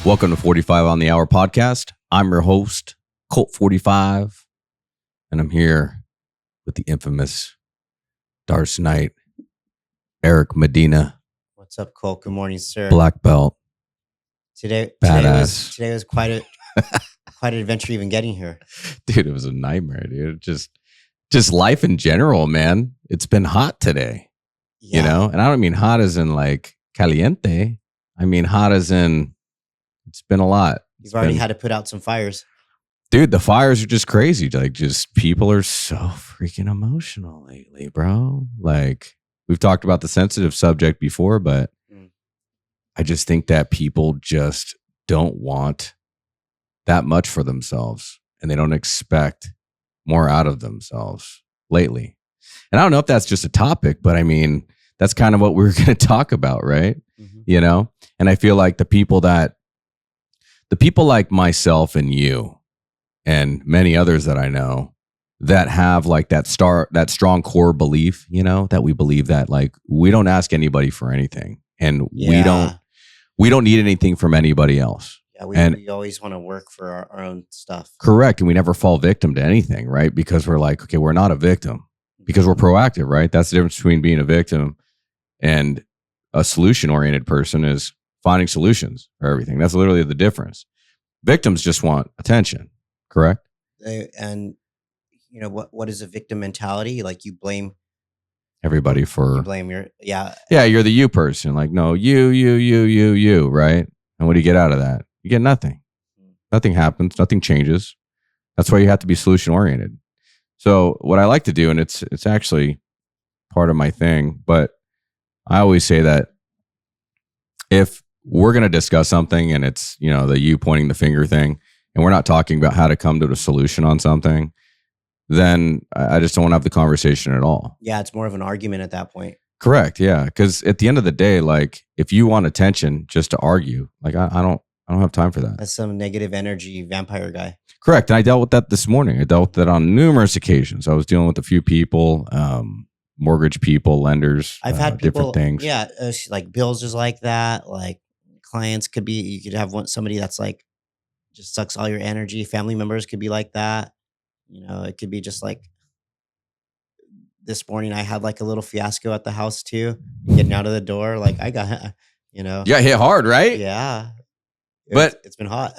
Welcome to 45 on the Hour podcast. I'm your host, Colt 45, and I'm here with the infamous Darce Knight, Eric Medina. What's up, Colt? Good morning, sir. Black belt. Today was quite an adventure even getting here. Dude, it was a nightmare, dude. Just life in general, man. It's been hot today, you know? And I don't mean hot as in like caliente. I mean hot as in it's been a lot. You've already had to put out some fires. Dude, the fires are just crazy. Like, just people are so freaking emotional lately, bro. Like, we've talked about the sensitive subject before, but I just think that people just don't want that much for themselves, and they don't expect more out of themselves lately. And I don't know if that's just a topic, but I mean, that's kind of what we're going to talk about, right? Mm-hmm. You know? And I feel like the people like myself and you and many others that I know that have like that strong core belief, you know, that we believe that like we don't ask anybody for anything, and we don't need anything from anybody else. Yeah, we always want to work for our own stuff. Correct. And we never fall victim to anything, right? Because we're like, okay, we're not a victim because we're proactive, right? That's the difference between being a victim and a solution-oriented person is finding solutions for everything. That's literally the difference. Victims just want attention, correct? And you know what is a victim mentality? Like you blame everybody for you're the you person. Like, no, you, right? And what do you get out of that? You get nothing. Nothing happens. Nothing changes. That's why you have to be solution-oriented. So what I like to do, and it's actually part of my thing, but I always say that if we're going to discuss something and it's, you know, the you pointing the finger thing, and we're not talking about how to come to a solution on something, then I just don't want to have the conversation at all. Yeah, it's more of an argument at that point. Correct. Yeah, because at the end of the day, like if you want attention just to argue, like I don't have time for that. That's some negative energy vampire guy. Correct. And I dealt with that this morning. I dealt with that on numerous occasions. I was dealing with a few people, mortgage people, lenders. I've had people, different things. Yeah, like bills is like that. Like clients could be. You could have somebody that's like just sucks all your energy. Family members could be like that. You know, it could be just like this morning. I had like a little fiasco at the house too. Getting out of the door, like I got, you know, you got hit hard, right? Yeah. But it's been hot.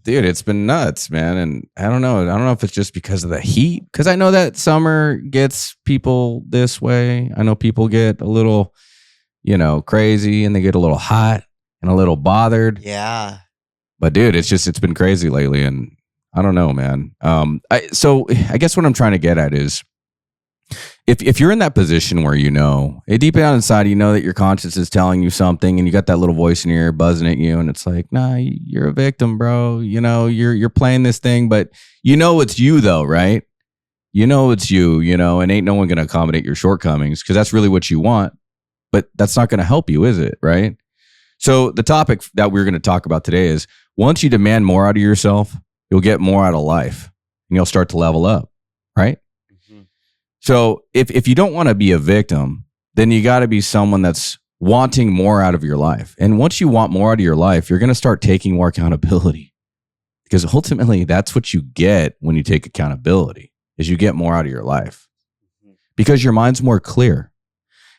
Dude, it's been nuts, man. And I don't know if it's just because of the heat, because I know that summer gets people this way. I know people get a little, you know, crazy, and they get a little hot and a little bothered. Yeah. But dude, it's been crazy lately, and I don't know, man. So I guess what I'm trying to get at is if you're in that position where, you know, deep down inside, you know that your conscience is telling you something, and you got that little voice in your ear buzzing at you, and it's like, nah, you're a victim, bro. You know, you're playing this thing, but you know it's you though, right? You know it's you know, and ain't no one going to accommodate your shortcomings because that's really what you want, but that's not going to help you, is it? Right? So the topic that we're going to talk about today is once you demand more out of yourself, you'll get more out of life, and you'll start to level up, right? So if you don't want to be a victim, then you got to be someone that's wanting more out of your life. And once you want more out of your life, you're going to start taking more accountability, because ultimately that's what you get when you take accountability, is you get more out of your life because your mind's more clear.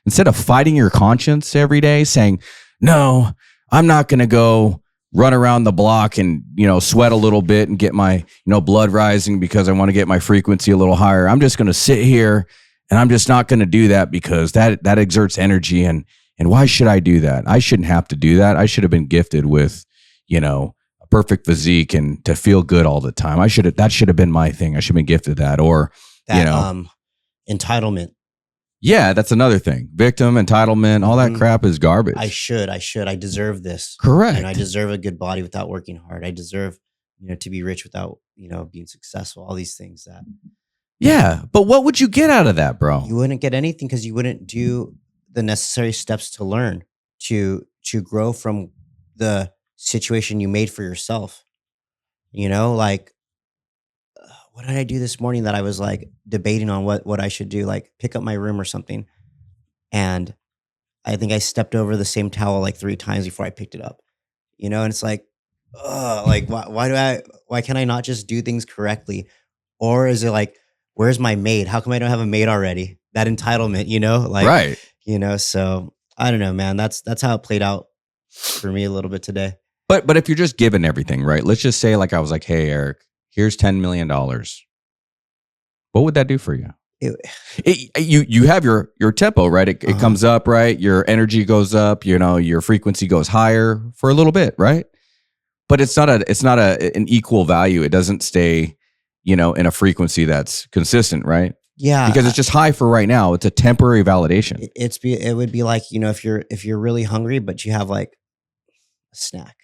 Instead of fighting your conscience every day saying, no, I'm not going to go run around the block and, you know, sweat a little bit and get my, you know, blood rising because I want to get my frequency a little higher. I'm just going to sit here and I'm just not going to do that because that exerts energy. And why should I do that? I shouldn't have to do that. I should have been gifted with, you know, a perfect physique and to feel good all the time. That should have been my thing. I should have been gifted that, or, that, you know, entitlement. Yeah, that's another thing. Victim, entitlement, all that crap is garbage. I deserve this. Correct. And I deserve a good body without working hard. I deserve, you know, to be rich without, you know, being successful. All these things that. Yeah, but what would you get out of that, bro? You wouldn't get anything because you wouldn't do the necessary steps to learn, to grow from the situation you made for yourself. You know, like, what did I do this morning that I was like debating on what I should do, like pick up my room or something. And I think I stepped over the same towel like 3 times before I picked it up, you know? And it's like, like why can't I not just do things correctly? Or is it like, where's my maid? How come I don't have a maid already? That entitlement, like, Right. so I don't know, man. That's how it played out for me a little bit today. But if you're just given everything, right? Let's just say like I was like, hey, Eric, here's $10 million. What would that do for you? You have your tempo, right? It comes up, right? Your energy goes up, your frequency goes higher for a little bit, right? But it's not an equal value. It doesn't stay, in a frequency that's consistent, right? Yeah. Because it's just high for right now. It's a temporary validation. It would be like, if you're really hungry, but you have like a snack.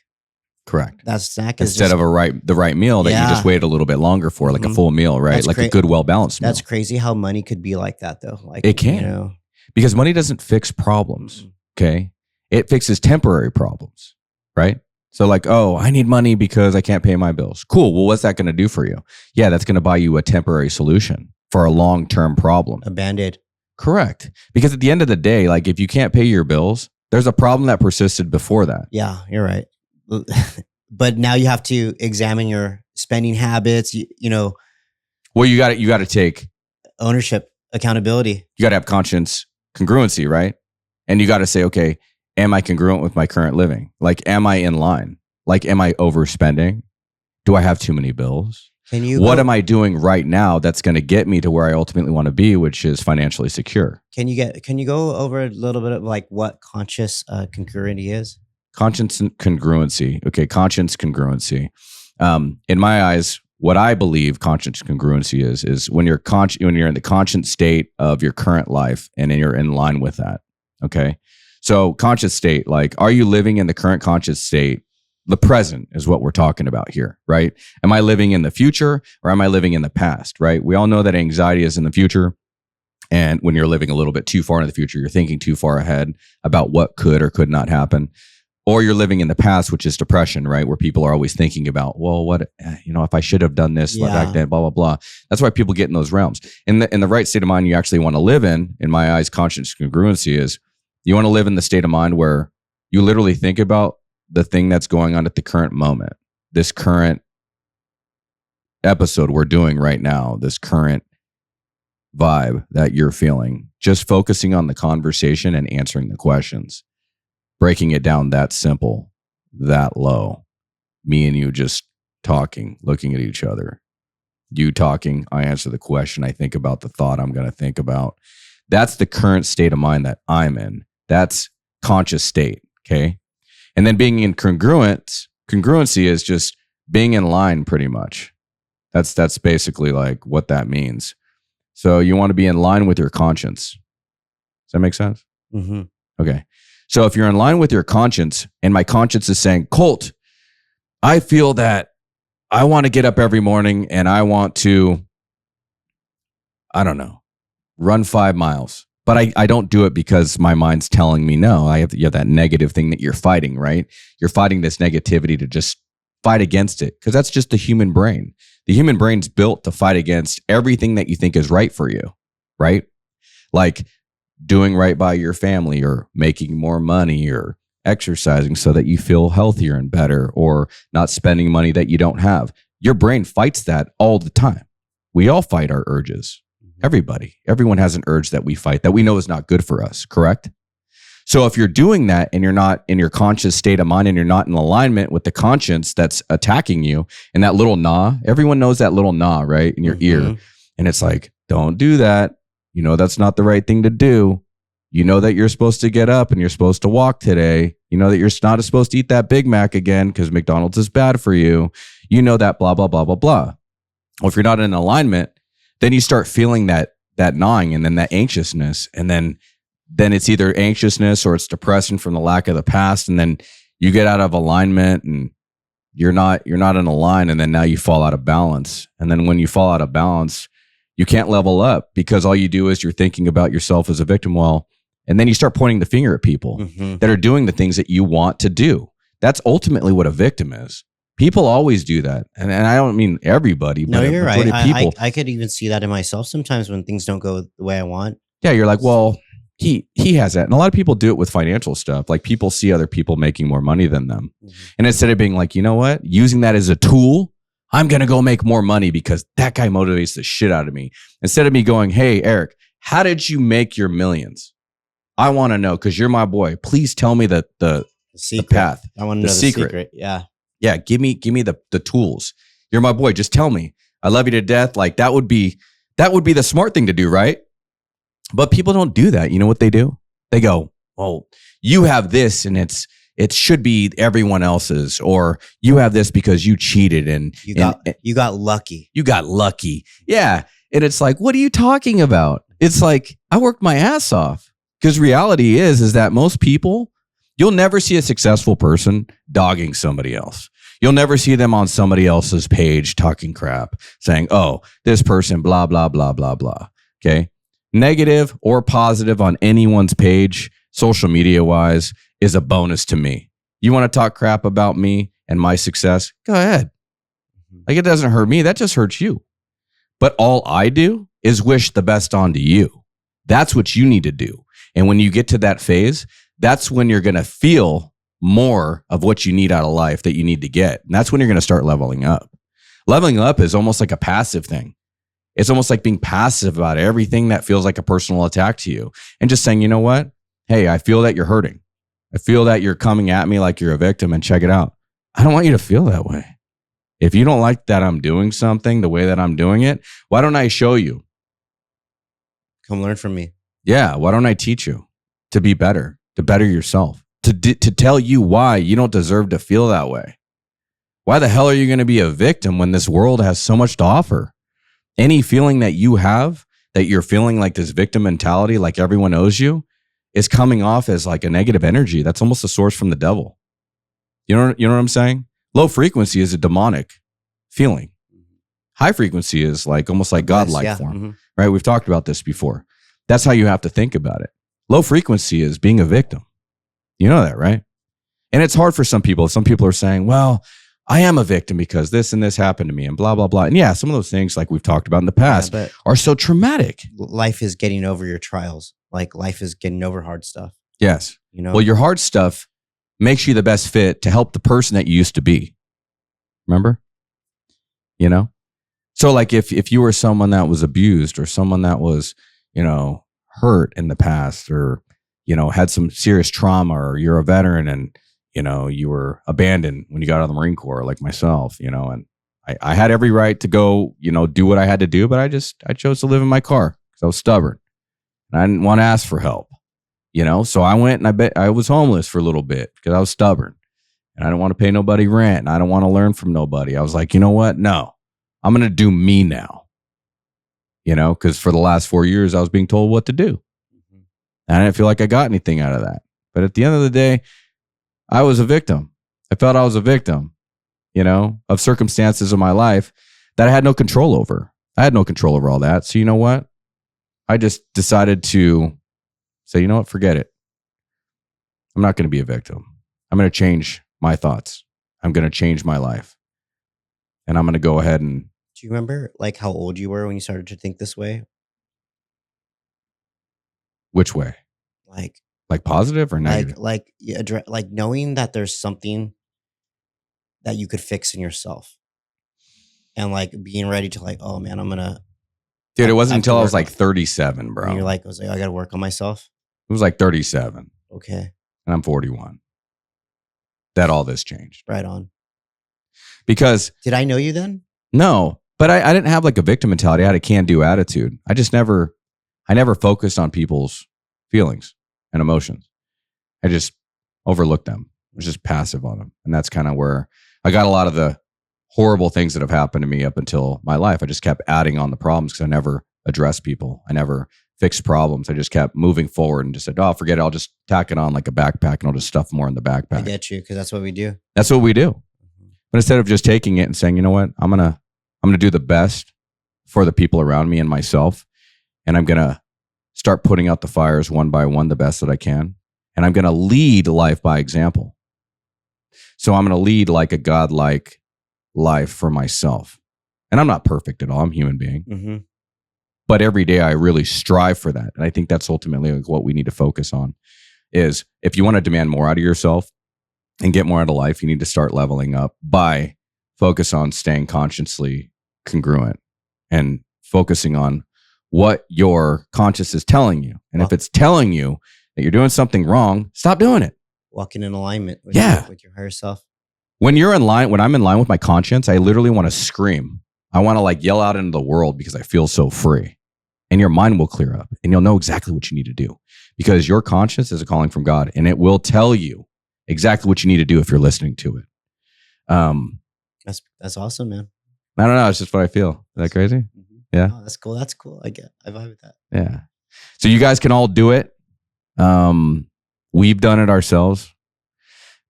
Correct. That snack instead of the right meal that you just wait a little bit longer for, like a full meal, right? That's like a good, well-balanced meal. That's crazy how money could be like that, though. Like it can, because money doesn't fix problems. Okay, it fixes temporary problems, right? So like, oh, I need money because I can't pay my bills. Cool. Well, what's that going to do for you? Yeah, that's going to buy you a temporary solution for a long-term problem. A Band-Aid. Correct. Because at the end of the day, like if you can't pay your bills, there's a problem that persisted before that. Yeah, you're right. But now you have to examine your spending habits. Well, you got to take ownership, accountability. You got to have conscience, congruency, right? And you got to say, okay, am I congruent with my current living? Like, am I in line? Like, am I overspending? Do I have too many bills? What am I doing right now that's going to get me to where I ultimately want to be, which is financially secure? Can you go over a little bit of like what conscious congruency is? Conscience and congruency. Okay, conscience congruency. In my eyes, what I believe conscience congruency is when you're in the conscious state of your current life and you're in line with that. Okay, so conscious state, like, are you living in the current conscious state? The present is what we're talking about here, right? Am I living in the future or am I living in the past? Right? We all know that anxiety is in the future. And when you're living a little bit too far in the future, you're thinking too far ahead about what could or could not happen. Or you're living in the past, which is depression, right? Where people are always thinking about, well, what, if I should have done this back then, blah, blah, blah. That's why people get in those realms. In the right state of mind you actually want to live in my eyes, conscious congruency is you want to live in the state of mind where you literally think about the thing that's going on at the current moment, this current episode we're doing right now, this current vibe that you're feeling, just focusing on the conversation and answering the questions. Breaking it down that simple, that low. Me and you just talking, looking at each other. You talking, I answer the question, I think about the thought I'm going to think about. That's the current state of mind that I'm in. That's conscious state, okay? And then being in congruency is just being in line pretty much. That's basically like what that means. So you want to be in line with your conscience. Does that make sense? Mm-hmm. Okay. So if you're in line with your conscience and my conscience is saying, Colt, I feel that I want to get up every morning and I want to, I don't know, run 5 miles. But I don't do it because my mind's telling me no. You have that negative thing that you're fighting, right? You're fighting this negativity to just fight against it because that's just the human brain. The human brain's built to fight against everything that you think is right for you, right? Like doing right by your family or making more money or exercising so that you feel healthier and better or not spending money that you don't have. Your brain fights that all the time. We all fight our urges. Everyone has an urge that we fight that we know is not good for us, correct? So if you're doing that and you're not in your conscious state of mind and you're not in alignment with the conscience that's attacking you and that little gnaw, everyone knows that little gnaw, right? In your ear. And it's like, don't do that. That's not the right thing to do. You know that you're supposed to get up and you're supposed to walk today. You know that you're not supposed to eat that Big Mac again because McDonald's is bad for you. You know that blah, blah, blah, blah, blah. Well, if you're not in alignment, then you start feeling that gnawing and then that anxiousness. And then it's either anxiousness or it's depression from the lack of the past. And then you get out of alignment and you're not in a line. And then now you fall out of balance. And then when you fall out of balance, you can't level up because all you do is you're thinking about yourself as a victim. Well, and then you start pointing the finger at people that are doing the things that you want to do. That's ultimately what a victim is. People always do that. And I don't mean everybody, but you're right. People. I could even see that in myself sometimes when things don't go the way I want. Yeah, you're like, well, he has that. And a lot of people do it with financial stuff. Like people see other people making more money than them. And instead of being like, you know what, using that as a tool, I'm going to go make more money because that guy motivates the shit out of me. Instead of me going, hey, Eric, how did you make your millions? I want to know because you're my boy. Please tell me the path. I want to know the secret. Yeah. Yeah. Give me the tools. You're my boy. Just tell me. I love you to death. Like that would be the smart thing to do, right? But people don't do that. You know what they do? They go, oh, you have this and it should be everyone else's, or you have this because you cheated and you got lucky. You got lucky. Yeah. And it's like, what are you talking about? It's like, I worked my ass off. Because reality is that most people, you'll never see a successful person dogging somebody else. You'll never see them on somebody else's page talking crap, saying, oh, this person, blah, blah, blah, blah, blah. Okay. Negative or positive on anyone's page, social media wise, is a bonus to me. You want to talk crap about me and my success? Go ahead. Like it doesn't hurt me. That just hurts you. But all I do is wish the best onto you. That's what you need to do. And when you get to that phase, that's when you're going to feel more of what you need out of life that you need to get. And that's when you're going to start leveling up. Leveling up is almost like a passive thing. It's almost like being passive about everything that feels like a personal attack to you. And just saying, you know what? Hey, I feel that you're hurting. I feel that you're coming at me like you're a victim, and check it out. I don't want you to feel that way. If you don't like that I'm doing something the way that I'm doing it, why don't I show you? Come learn from me. Yeah, why don't I teach you to be better, to better yourself, to tell you why you don't deserve to feel that way? Why the hell are you going to be a victim when this world has so much to offer? Any feeling that you have, that you're feeling like this victim mentality, like everyone owes you, is coming off as like a negative energy. That's almost a source from the devil. You know what I'm saying? Low frequency is a demonic feeling. High frequency is like almost like godlike form, right? We've talked about this before. That's how you have to think about it. Low frequency is being a victim. You know that, right? And it's hard for some people. Some people are saying, well, I am a victim because this and this happened to me and blah, blah, blah. And yeah, some of those things like we've talked about in the past are so traumatic. Life is getting over your trials. Like life is getting over hard stuff. Yes. You know? Well, your hard stuff makes you the best fit to help the person that you used to be. Remember? You know? So like if you were someone that was abused or someone that was, hurt in the past or, had some serious trauma, or you're a veteran and, you were abandoned when you got out of the Marine Corps, like myself, and I had every right to go, do what I had to do, but I chose to live in my car because I was stubborn and I didn't want to ask for help, so I went and I was homeless for a little bit because I was stubborn and I didn't want to pay nobody rent and I don't want to learn from nobody. I was like, you know what? No, I'm going to do me now. Because for the last 4 years, I was being told what to do. And I didn't feel like I got anything out of that. But at the end of the day, I was a victim. I felt I was a victim, of circumstances in my life that I had no control over. I had no control over all that. So you know what? I just decided to say, you know what? Forget it. I'm not going to be a victim. I'm going to change my thoughts. I'm going to change my life. And I'm going to go ahead and... Do you remember like how old you were when you started to think this way? Which way? Like positive or negative? Like knowing that there's something that you could fix in yourself, and like being ready to like, oh man, I'm gonna. Dude, it wasn't until I was like 37, bro. And you're like, I gotta work on myself. It was like 37. Okay. And I'm 41. That all this changed. Right on. Because did I know you then? No. But I didn't have like a victim mentality. I had a can-do attitude. I never focused on people's feelings and emotions. I just overlooked them. I was just passive on them. And that's kind of where I got a lot of the horrible things that have happened to me up until my life. I just kept adding on the problems because I never addressed people. I never fixed problems. I just kept moving forward and just said, oh, forget it. I'll just tack it on like a backpack and I'll just stuff more in the backpack. I get you, because that's what we do. That's what we do. But instead of just taking it and saying, you know what, I'm going to do the best for the people around me and myself. And I'm going to start putting out the fires one by one, the best that I can. And I'm going to lead life by example. So I'm going to lead like a godlike life for myself. And I'm not perfect at all. I'm a human being. but every day I really strive for that. And I think that's ultimately like what we need to focus on is if you want to demand more out of yourself and get more out of life, you need to start leveling up by focus on staying consciously congruent and focusing on what your conscious is telling you. And if it's telling you that you're doing something wrong, stop doing it. Walking in alignment with, with your higher self. When I'm in line with my conscience, I literally want to scream. I want to like yell out into the world because I feel so free. And your mind will clear up and you'll know exactly what you need to do because your conscience is a calling from God and it will tell you exactly what you need to do if you're listening to it. That's awesome, man. I don't know. It's just what I feel. Is that crazy? Mm-hmm. Yeah. Oh, that's cool. That's cool. I vibe with that. Yeah. So you guys can all do it. We've done it ourselves.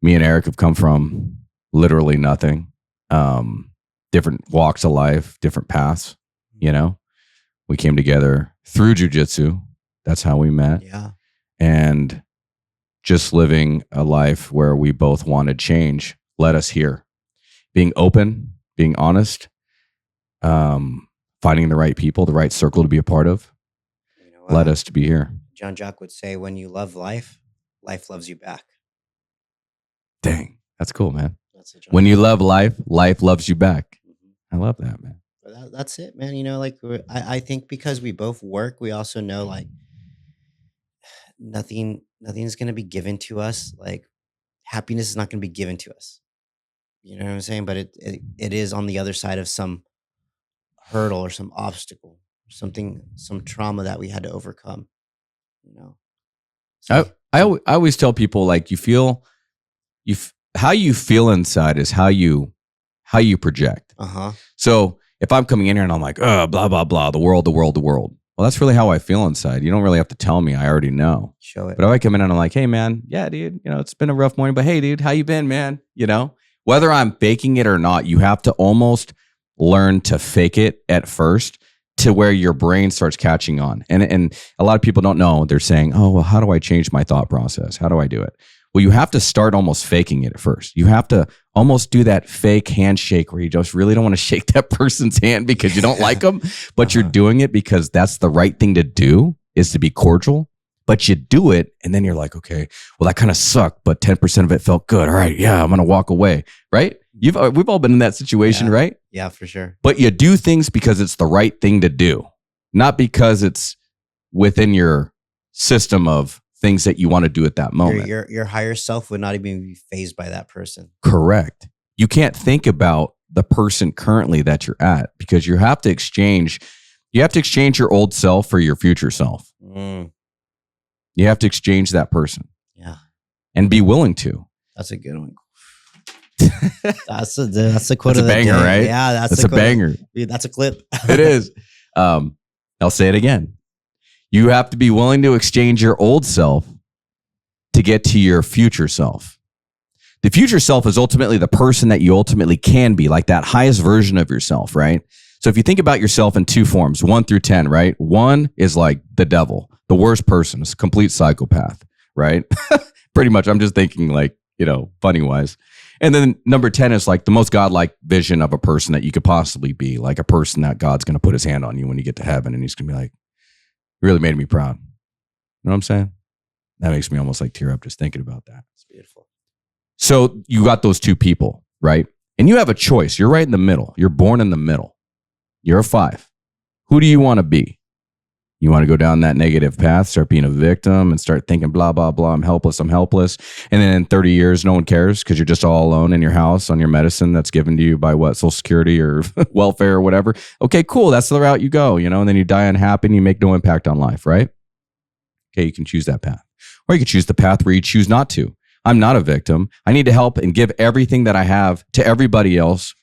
Me and Eric have come from literally nothing. Different walks of life, different paths, you know. We came together through jiu-jitsu. That's how we met. Yeah. And just living a life where we both wanted change led us here. Being open, being honest, finding the right people, the right circle to be a part of, led us to be here. John Jacques would say, when you love life, life loves you back. Dang, that's cool, man. When you love life, life loves you back. I love that, man. That's it, man. You know, like I think because we both work, we also know like nothing's going to be given to us. Like happiness is not going to be given to us. You know what I'm saying? But it is on the other side of some hurdle or some obstacle, some trauma that we had to overcome. You know, so, I always tell people like how you feel inside is how you project. So if I'm coming in here and I'm like, oh, blah, blah, blah, the world. Well, that's really how I feel inside. You don't really have to tell me. I already know. Show it. But if I come in and I'm like, hey, man, yeah, dude, you know, it's been a rough morning, but hey, dude, how you been, man? You know, whether I'm faking it or not, you have to almost learn to fake it at first to where your brain starts catching on. And a lot of people don't know. They're saying, oh, well, how do I change my thought process? How do I do it? Well, you have to start almost faking it at first. You have to almost do that fake handshake where you just really don't want to shake that person's hand because you don't like them, but you're doing it because that's the right thing to do, is to be cordial. But you do it and then you're like, okay, well, that kind of sucked, but 10% of it felt good. All right, yeah, I'm going to walk away, right? We've all been in that situation, right? Yeah, for sure. But you do things because it's the right thing to do, not because it's within your system of things that you want to do at that moment. Your higher self would not even be fazed by that person. Correct. You can't think about the person currently that you're at because you have to exchange your old self for your future self. You have to exchange that person. Yeah. And be willing to. That's a good one. that's a quote of the banger, day. Right? Yeah, that's a banger. That's a clip. It is. I'll say it again. You have to be willing to exchange your old self to get to your future self. The future self is ultimately the person that you ultimately can be, like that highest version of yourself, right? So if you think about yourself in two forms, 1 through 10, right? 1 is like the devil, the worst person, is a complete psychopath, right? Pretty much. I'm just thinking like, you know, funny wise. And then number 10 is like the most godlike vision of a person that you could possibly be, like a person that God's going to put his hand on you when you get to heaven and he's going to be like, really made me proud. You know what I'm saying? That makes me almost like tear up just thinking about that. It's beautiful. So you got those two people, right? And you have a choice. You're right in the middle. You're born in the middle. You're a 5. Who do you want to be? You want to go down that negative path, start being a victim and start thinking, blah, blah, blah, I'm helpless. And then in 30 years, no one cares because you're just all alone in your house on your medicine that's given to you by what, Social Security or welfare or whatever. Okay, cool. That's the route you go, you know, and then you die unhappy and you make no impact on life, right? Okay, you can choose that path. Or you can choose the path where you choose not to. I'm not a victim. I need to help and give everything that I have to everybody else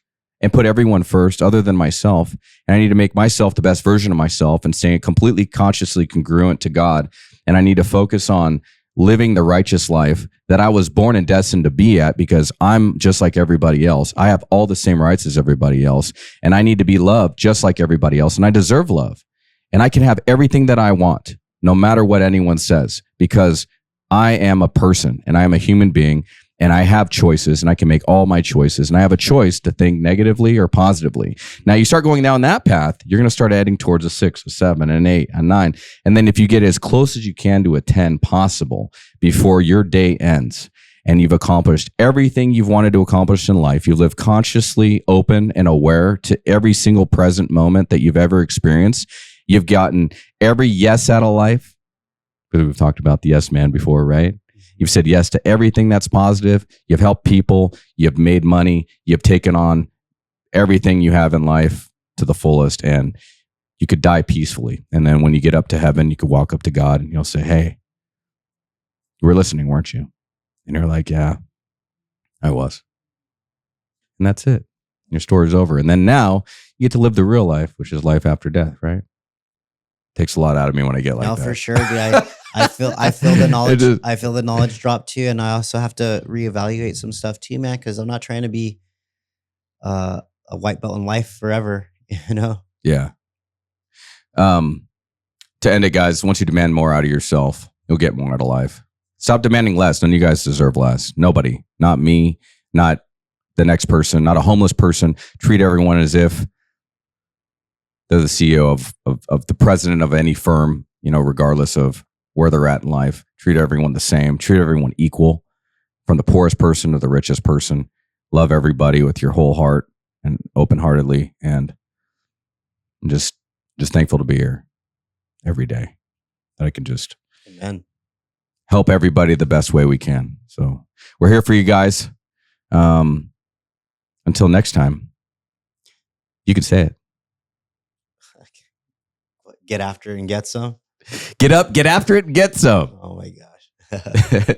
and put everyone first other than myself. And I need to make myself the best version of myself and stay completely consciously congruent to God. And I need to focus on living the righteous life that I was born and destined to be at because I'm just like everybody else. I have all the same rights as everybody else. And I need to be loved just like everybody else. And I deserve love. And I can have everything that I want, no matter what anyone says, because I am a person and I am a human being. and I have choices and I can make all my choices and I have a choice to think negatively or positively. Now you start going down that path, you're going to start adding towards a 6, a 7, an 8, a 9. And then if you get as close as you can to a 10 possible before your day ends and you've accomplished everything you've wanted to accomplish in life, you live consciously open and aware to every single present moment that you've ever experienced. You've gotten every yes out of life, because we've talked about the yes man before, right? You've said yes to everything that's positive. You've helped people. You've made money. You've taken on everything you have in life to the fullest, and you could die peacefully. And then when you get up to heaven, you could walk up to God and you'll say, hey, you were listening, weren't you? And you're like, yeah, I was. And that's it. Your story's over. And then now you get to live the real life, which is life after death, right? Takes a lot out of me when I get like that. No, for sure, dude. I feel the knowledge. I feel the knowledge drop too, and I also have to reevaluate some stuff too, man. Because I'm not trying to be a white belt in life forever. You know. Yeah. To end it, guys, once you demand more out of yourself, you'll get more out of life. Stop demanding less. None of you guys deserve less. Nobody. Not me. Not the next person. Not a homeless person. Treat everyone as if they're the CEO of the president of any firm, you know, regardless of where they're at in life. Treat everyone the same. Treat everyone equal, from the poorest person to the richest person. Love everybody with your whole heart and open-heartedly. And I'm just thankful to be here every day, that I can just Amen. help everybody the best way we can. So we're here for you guys. Until next time, you can say it. Get after it and get some. Get up, get after it, and get some. Oh my gosh. You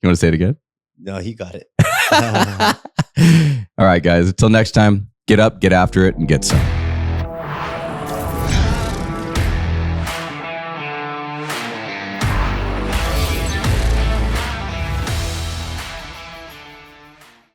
want to say it again? No, you got it. All right, guys. Until next time, get up, get after it, and get some.